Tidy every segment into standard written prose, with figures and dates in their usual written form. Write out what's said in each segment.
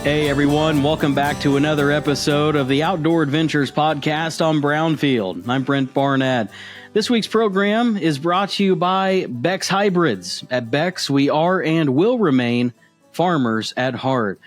Hey everyone, welcome back to another episode of the Outdoor Adventures podcast on Brownfield. I'm Brent Barnett. This week's program is brought to you by Beck's Hybrids. At Beck's, we are and will remain farmers at heart.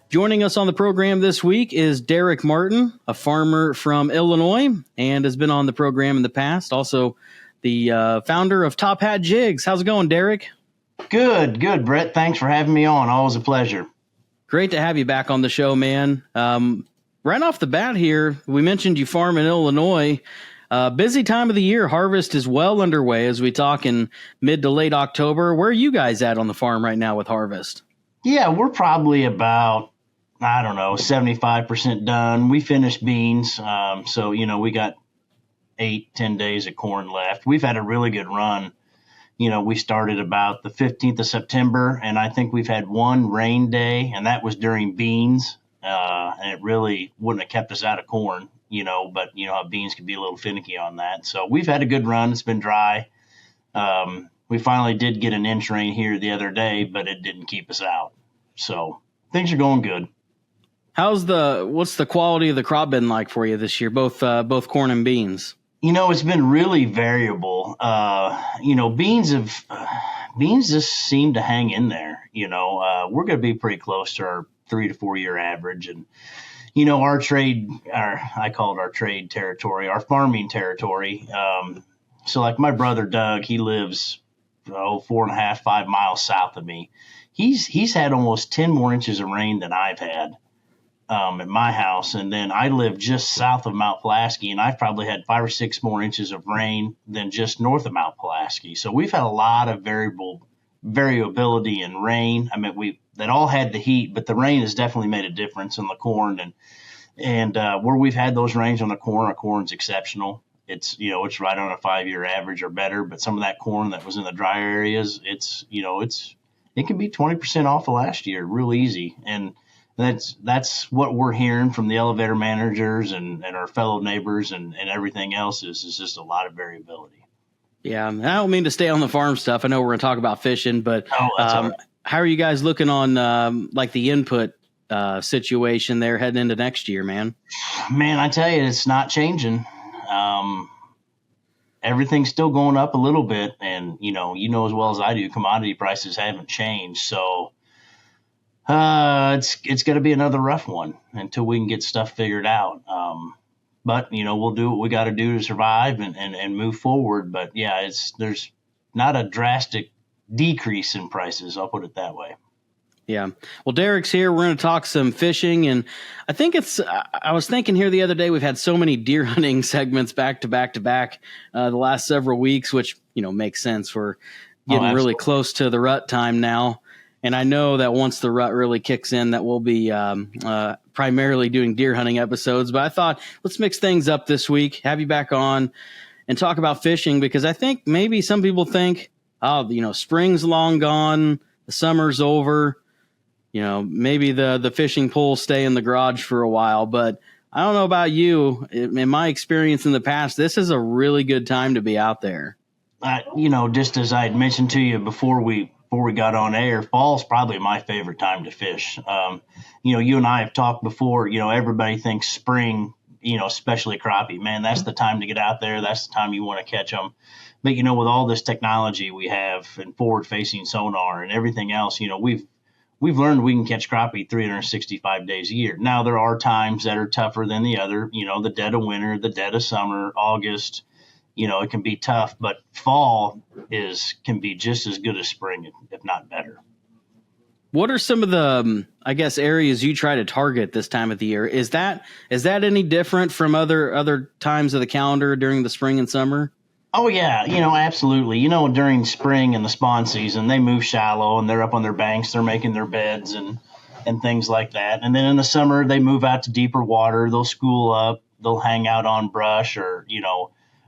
Joining us on the program this week is Derek Martin, a farmer from Illinois, and has been on the program in the past. Also, the founder of Tophat Jigs. How's it going, Derek? Good, Brett. Thanks for having me on. Always a pleasure. Great to have you back on the show, man. Right off the bat here, we mentioned you farm in Illinois. Busy time of the year. Harvest is well underway as we talk in mid to late October. Where are you guys at on the farm right now with harvest? Yeah, we're probably about, 75% done. We finished beans. So, we got 8-10 days of corn left. We've had a really good run. We started about the 15th of September, and I think we've had one rain day, and that was during beans. And it really wouldn't have kept us out of corn, but how beans can be a little finicky on that. So we've had a good run. It's been dry. We finally did get an inch rain here the other day, but it didn't keep us out. So things are going good. What's the quality of the crop been like for you this year, both corn and beans? It's been really variable. Beans just seem to hang in there. We're going to be pretty close to our 3 to 4 year average. And, I call it our trade territory, our farming territory. So like my brother, Doug, he lives 4.5, 5 miles south of me. He's had almost 10 more inches of rain than I've had. At my house, and then I live just south of Mount Pulaski, and I've probably had 5 or 6 more inches of rain than just north of Mount Pulaski. So we've had a lot of variability in rain. I mean, that all had the heat, but the rain has definitely made a difference in the corn, and where we've had those rains on the corn, our corn's exceptional. It's it's right on a 5-year average or better. But some of that corn that was in the drier areas, it can be 20% off of last year, real easy. And that's what we're hearing from the elevator managers and our fellow neighbors and everything else is just a lot of variability. Yeah, I don't mean to stay on the farm stuff. I know we're going to talk about fishing, but all right. How are you guys looking on the input situation there heading into next year, man? Man, I tell you, it's not changing. Everything's still going up a little bit, and you know as well as I do, commodity prices haven't changed, so. It's going to be another rough one until we can get stuff figured out. But we'll do what we got to do to survive and move forward. But yeah, there's not a drastic decrease in prices. I'll put it that way. Yeah. Well, Derek's here. We're going to talk some fishing, and I think I was thinking here the other day, we've had so many deer hunting segments back to back the last several weeks, which, makes sense. We're getting really close to the rut time now. And I know that once the rut really kicks in, that we'll be primarily doing deer hunting episodes. But I thought, let's mix things up this week, have you back on, and talk about fishing. Because I think maybe some people think, spring's long gone, the summer's over. Maybe the fishing poles stay in the garage for a while. But I don't know about you. In my experience in the past, this is a really good time to be out there. Just as I had mentioned to you before we got on air, fall's probably my favorite time to fish. You and I have talked before, everybody thinks spring, especially crappie, man, that's the time to get out there. That's the time you want to catch them. But, with all this technology we have and forward facing sonar and everything else, we've learned we can catch crappie 365 days a year. Now there are times that are tougher than the other, the dead of winter, the dead of summer, August, it can be tough, but fall can be just as good as spring, if not better. What are some of the, areas you try to target this time of the year? Is that any different from other times of the calendar during the spring and summer? Oh, yeah. Absolutely. During spring and the spawn season, they move shallow and they're up on their banks. They're making their beds and things like that. And then in the summer, they move out to deeper water. They'll school up. They'll hang out on brush or,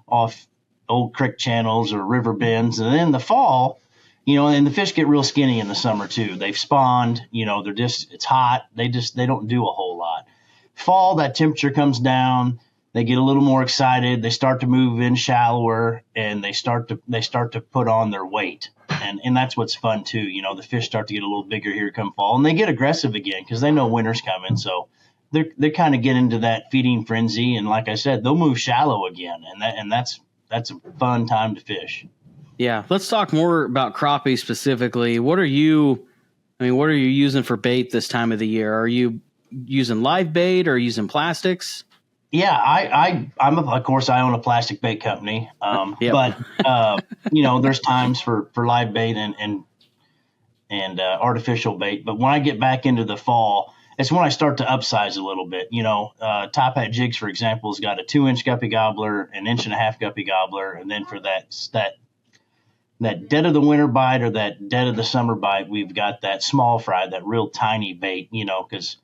off old creek channels or river bends. And then in the fall, and the fish get real skinny in the summer too. They've spawned, it's hot. They don't do a whole lot. Fall, that temperature comes down. They get a little more excited. They start to move in shallower and they start to put on their weight. And that's what's fun too. The fish start to get a little bigger here come fall, and they get aggressive again because they know winter's coming. So they kind of get into that feeding frenzy, and like I said, they'll move shallow again, and that's a fun time to fish. Yeah, let's talk more about crappie specifically. What are you using for bait this time of the year? Are you using live bait or using plastics? Yeah, of course I own a plastic bait company. Yep. But there's times for live bait and artificial bait. But when I get back into the fall, it's when I start to upsize a little bit. Tophat Jigs, for example, has got a 2-inch guppy gobbler, an 1.5-inch guppy gobbler, and then for that dead of the winter bite or that dead of the summer bite, we've got that small fry, that real tiny bait. Because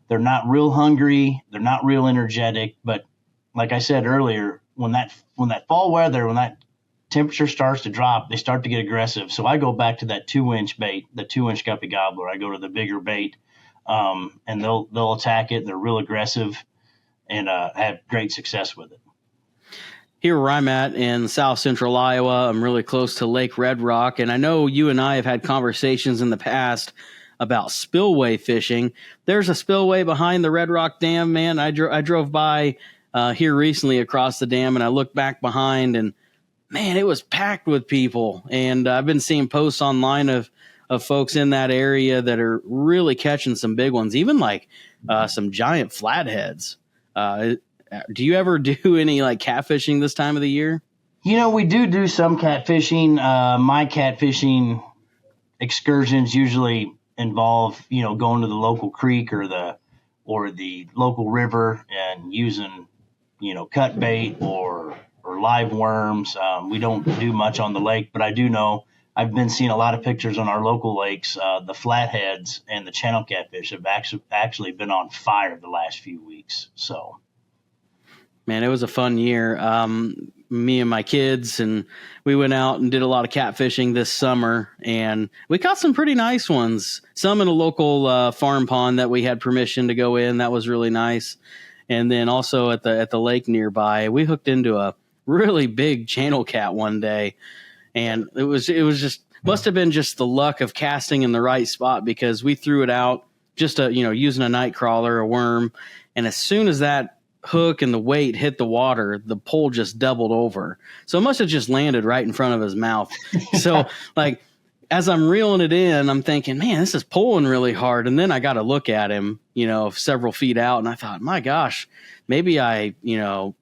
they're not real hungry, they're not real energetic. But like I said earlier, when that fall weather, when that temperature starts to drop, they start to get aggressive. So I go back to that 2-inch bait, the 2-inch guppy gobbler. I go to the bigger bait. And they'll attack it. They're real aggressive and have great success with it. Here where I'm at in South Central Iowa, I'm really close to Lake Red Rock, and I know you and I have had conversations in the past about spillway fishing. There's a spillway behind the Red Rock Dam, man. I drove by here recently across the dam, and I looked back behind, and man, it was packed with people. And I've been seeing posts online of folks in that area that are really catching some big ones, even like some giant flatheads. Do you ever do any like catfishing this time of the year? We do some catfishing. My catfishing excursions usually involve, going to the local creek or the local river and using, cut bait or live worms. We don't do much on the lake, but I do know I've been seeing a lot of pictures on our local lakes. The flatheads and the channel catfish have actually been on fire the last few weeks. So, man, it was a fun year. Me and my kids, and we went out and did a lot of catfishing this summer, and we caught some pretty nice ones. Some in a local farm pond that we had permission to go in. That was really nice. And then also at the lake nearby, we hooked into a really big channel cat one day. And it was just must have been just the luck of casting in the right spot, because we threw it out just using a night crawler, a worm, and as soon as that hook and the weight hit the water, the pole just doubled over. So it must have just landed right in front of his mouth. So like as I'm reeling it in, I'm thinking, man, this is pulling really hard. And then I got to look at him, several feet out, and I thought, my gosh, maybe I,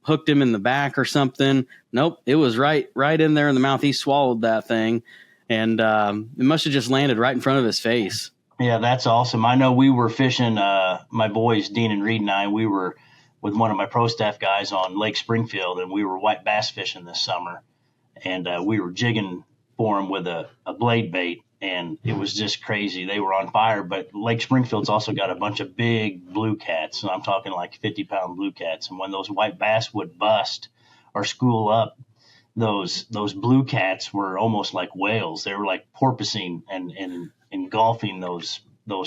hooked him in the back or something. Nope. It was right in there in the mouth. He swallowed that thing, and it must have just landed right in front of his face. Yeah, that's awesome. I know we were fishing, my boys, Dean and Reed and I, we were with one of my pro staff guys on Lake Springfield, and we were white bass fishing this summer, and we were jigging for them with a blade bait, and it was just crazy. They were on fire. But Lake Springfield's also got a bunch of big blue cats, and I'm talking like 50-pound blue cats. And when those white bass would bust or school up, those blue cats were almost like whales. They were like porpoising and engulfing those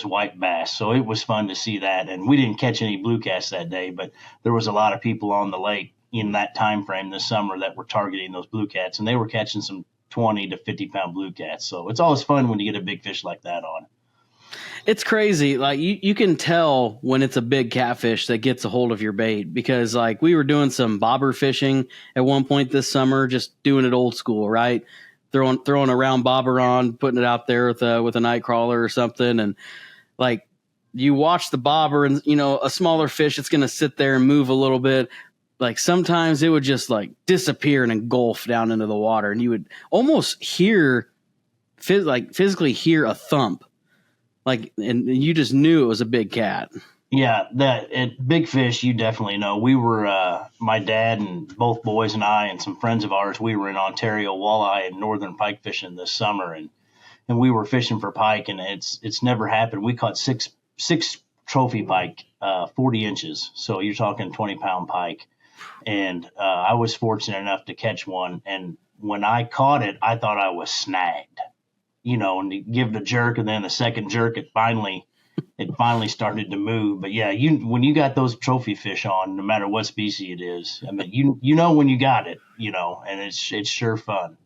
white bass. So it was fun to see that. And we didn't catch any blue cats that day, but there was a lot of people on the lake in that time frame this summer that were targeting those blue cats, and they were catching some 20 to 50-pound blue cats. So it's always fun when you get a big fish like that on. It's crazy. Like you can tell when it's a big catfish that gets a hold of your bait, because like we were doing some bobber fishing at one point this summer, just doing it old school, right? Throwing a round bobber on, putting it out there with a night crawler or something. And like you watch the bobber and, a smaller fish, it's going to sit there and move a little bit. Like sometimes it would just like disappear and engulf down into the water, and you would almost physically hear a thump, like, and you just knew it was a big cat. Yeah, big fish, you definitely know. We were my dad and both boys and I and some friends of ours. We were in Ontario walleye and northern pike fishing this summer, and we were fishing for pike, and it's never happened. We caught six trophy pike, 40 inches. So you're talking 20-pound pike. And I was fortunate enough to catch one. And when I caught it, I thought I was snagged, and you give it a jerk, and then the second jerk, it finally started to move. But yeah, when you got those trophy fish on, no matter what species it is, I mean, when you got it, and it's sure fun.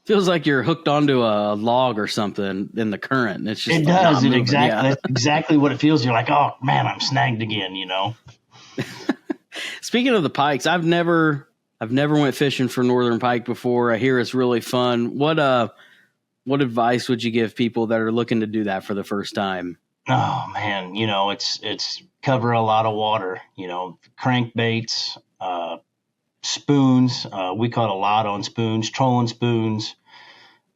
Feels like you're hooked onto a log or something in the current. And it's just It like does. not It moving. exactly. Yeah. That's exactly what it feels. You're like, oh man, I'm snagged again. Speaking of the pikes, I've never went fishing for northern pike before. I hear it's really fun. What advice would you give people that are looking to do that for the first time? Oh man, it's cover a lot of water. Crankbaits, spoons. We caught a lot on spoons, trolling spoons,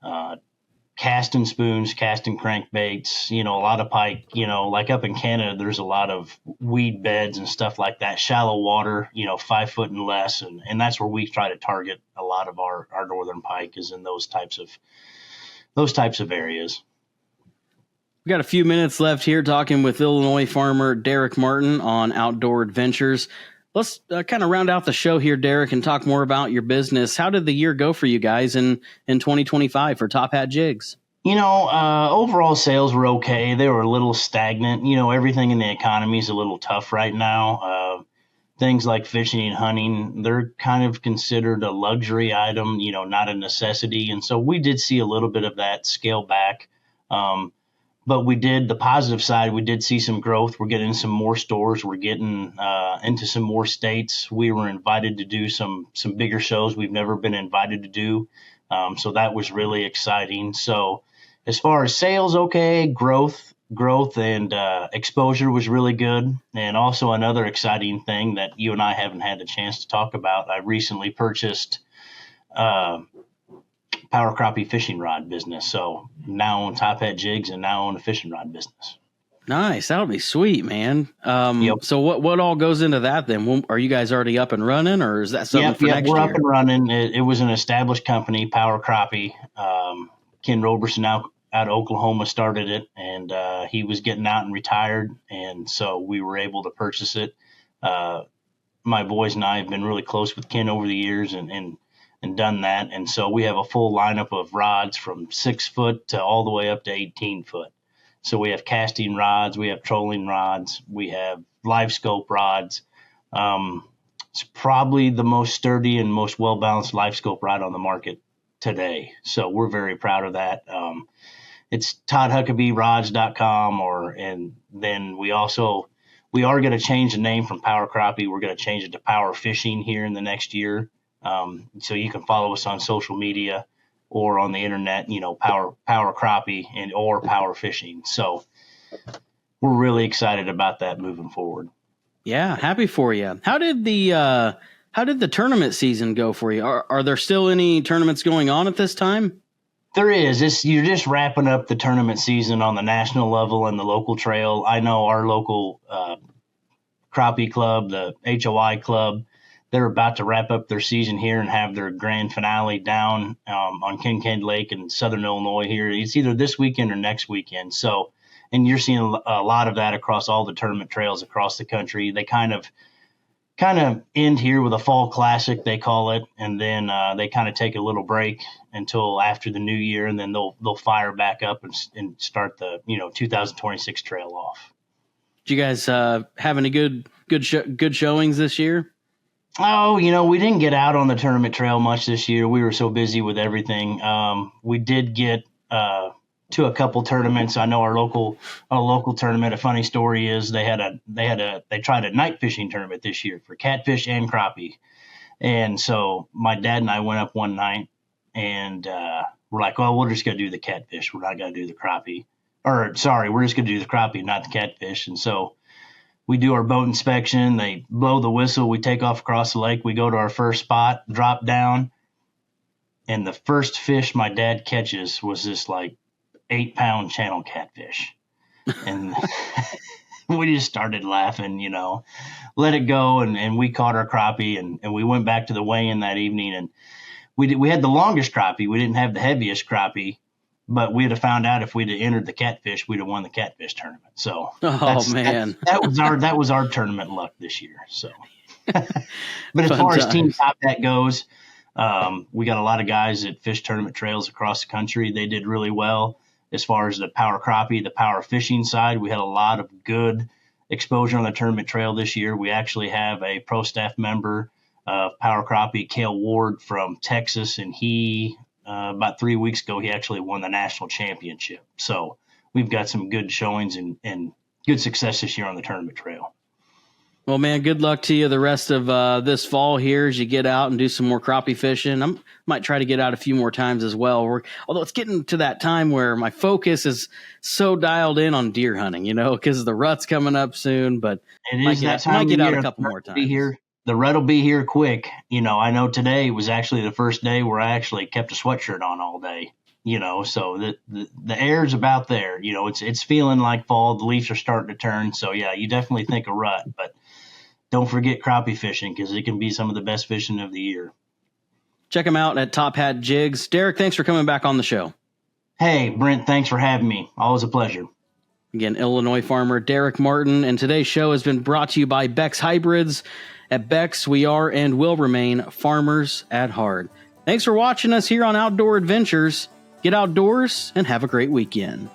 uh, casting spoons, casting crankbaits. A lot of pike. Like up in Canada, there's a lot of weed beds and stuff like that. Shallow water, 5 foot and less, and that's where we try to target a lot of our northern pike is in those types of areas. We got a few minutes left here talking with Illinois farmer Derek Martin on outdoor adventures. Let's kind of round out the show here, Derek, and talk more about your business. How did the year go for you guys in 2025 for Tophat Jigs? Overall sales were okay. They were a little stagnant. Everything in the economy is a little tough right now. Things like fishing and hunting, they're kind of considered a luxury item, not a necessity. And so we did see a little bit of that scale back. But the positive side, we did see some growth. We're getting some more stores. We're getting into some more states. We were invited to do some bigger shows we've never been invited to do. So that was really exciting. So as far as sales, okay, growth and exposure was really good. And also another exciting thing that you and I haven't had a chance to talk about, I recently purchased Power Crappie fishing rod business. So now own Tophat Jigs and now own a fishing rod business. Nice. That'll be sweet, man. Yep. So what all goes into that then? Are you guys already up and running, or is that something for next we're year? up and running. It was an established company, Power Crappie. Ken Roberson out of Oklahoma started it, and he was getting out and retired, and so we were able to purchase it. My boys and I have been really close with Ken over the years, and done that. And so we have a full lineup of rods from 6 foot to all the way up to 18 foot. So we have casting rods, we have trolling rods, we have live scope rods. It's probably the most sturdy and most well balanced live scope rod on the market today. So we're very proud of that. It's ToddHuckabeeRods.com, and then we are going to change the name from Power Crappie. We're going to change it to Power Fishing here in the next year. So you can follow us on social media or on the internet, Power Crappie or Power Fishing. So we're really excited about that moving forward. Yeah, happy for you. How did the tournament season go for you? Are there still any tournaments going on at this time? There is. You're just wrapping up the tournament season on the national level and the local trail. I know our local crappie club, the HOI club, they're about to wrap up their season here and have their grand finale down on Kincaid Lake in southern Illinois here. It's either this weekend or next weekend. So, and you're seeing a lot of that across all the tournament trails across the country. They kind of end here with a fall classic, they call it, and then they kind of take a little break until after the new year, and then they'll fire back up and start the 2026 trail off. Did you guys have any good showings this year? Oh, we didn't get out on the tournament trail much this year. We were so busy with everything. We did get to a couple tournaments. I know our local tournament. A funny story is they tried a night fishing tournament this year for catfish and crappie. And so my dad and I went up one night, and we're like, well, we're just gonna do the catfish. We're not gonna do the crappie. We're just gonna do the crappie, not the catfish. And so we do our boat inspection. They blow the whistle. We take off across the lake. We go to our first spot, drop down, and the first fish my dad catches was this like 8-pound channel catfish. And we just started laughing, let it go. And we caught our crappie, and we went back to the weigh-in that evening, and we had the longest crappie. We didn't have the heaviest crappie, but we'd have found out if we'd have entered the catfish, we'd have won the catfish tournament. So man, that was our tournament luck this year. So, but as far as Team Tophat goes, we got a lot of guys that fish tournament trails across the country. They did really well. As far as the Power Crappie, the Power Fishing side, we had a lot of good exposure on the tournament trail this year. We actually have a pro staff member of Power Crappie, Cale Ward from Texas, and he about 3 weeks ago, he actually won the national championship. So we've got some good showings and good success this year on the tournament trail. Well, man, good luck to you the rest of this fall here as you get out and do some more crappie fishing. I might try to get out a few more times as well. Although it's getting to that time where my focus is so dialed in on deer hunting, because the rut's coming up soon. But it is that time might of get out year. a couple more times. The rut will be here quick. I know today was actually the first day where I actually kept a sweatshirt on all day. So the air's about there. It's feeling like fall. The leaves are starting to turn. So yeah, you definitely think a rut, but don't forget crappie fishing because it can be some of the best fishing of the year. Check them out at Tophat Jigs. Derek, thanks for coming back on the show. Hey, Brent, thanks for having me. Always a pleasure. Again, Illinois farmer Derek Martin, and today's show has been brought to you by Beck's Hybrids. At Beck's, we are and will remain farmers at heart. Thanks for watching us here on Outdoor Adventures. Get outdoors and have a great weekend.